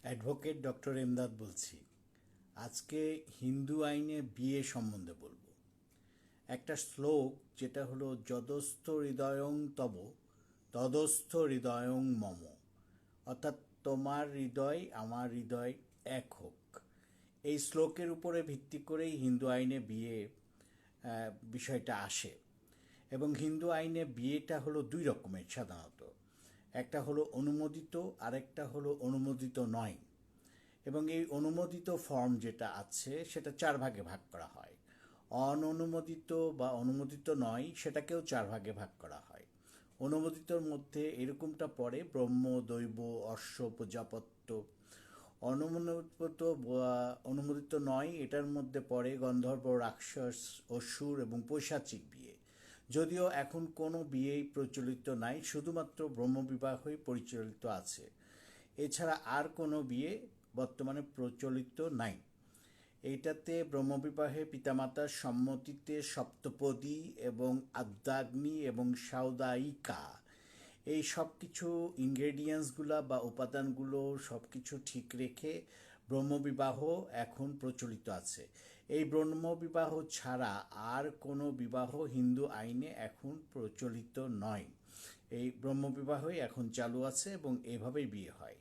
Advocate doctor Emdad বলছি। আজকে হিন্দু আইনে বিয়ে সম্বন্ধে বলবো। একটা শ্লোক যেটা হলো যদস্থ হৃদয়ং তব তদস্থ হৃদয়ং মম, অর্থাৎ তোমার হৃদয় আমার হৃদয় এক হোক। এই শ্লোকের উপরে ভিত্তি করেই হিন্দু আইনে বিয়ে বিষয়টা আসে। এবং হিন্দু আইনে বিয়েটা হলো দুই রকমের সাধারণত। একটা হলো অনুমোদিত, আরেকটা হলো অনুমোদিত নয়। এবং এই অনুমোদিত ফর্ম যেটা আছে সেটা চার ভাগে ভাগ করা হয়। অননুমোদিত বা অনুমোদিত নয় সেটাকেও চার ভাগে ভাগ করা হয়। অনুমোদিতর মধ্যে এরকমটা পড়ে ব্রহ্ম, দৈব, অশ্ব, প্রজাপত্য। অনুমোদিত অনুমোদিত নয় এটার মধ্যে পড়ে গন্ধর্ব, রাক্ষস, অসুর এবং পৈশাচিক বিয়ে। যদিও এখন কোনো বিয়েই প্রচলিত নাই, শুধুমাত্র ব্রহ্মবিবাহই প্রচলিত আছে। এছাড়া আর কোনো বিয়ে বর্তমানে প্রচলিত নাই। এইটাতে ব্রহ্মবিবাহে পিতামাতার সম্মতিতে সপ্তপদী এবং আদ্যাগ্নি এবং সাউদায়িকা, এই সব কিছু ইনগ্রেডিয়েন্টসগুলো বা উপাদানগুলো সব কিছু ঠিক রেখে ব্রহ্মবিবাহ এখন প্রচলিত আছে। এই ব্রহ্মবিবাহ ছাড়া আর কোনো বিবাহ হিন্দু আইনে এখন প্রচলিত নয়। এই ব্রহ্মবিবাহই এখন চালু আছে এবং এভাবেই বিয়ে হয়।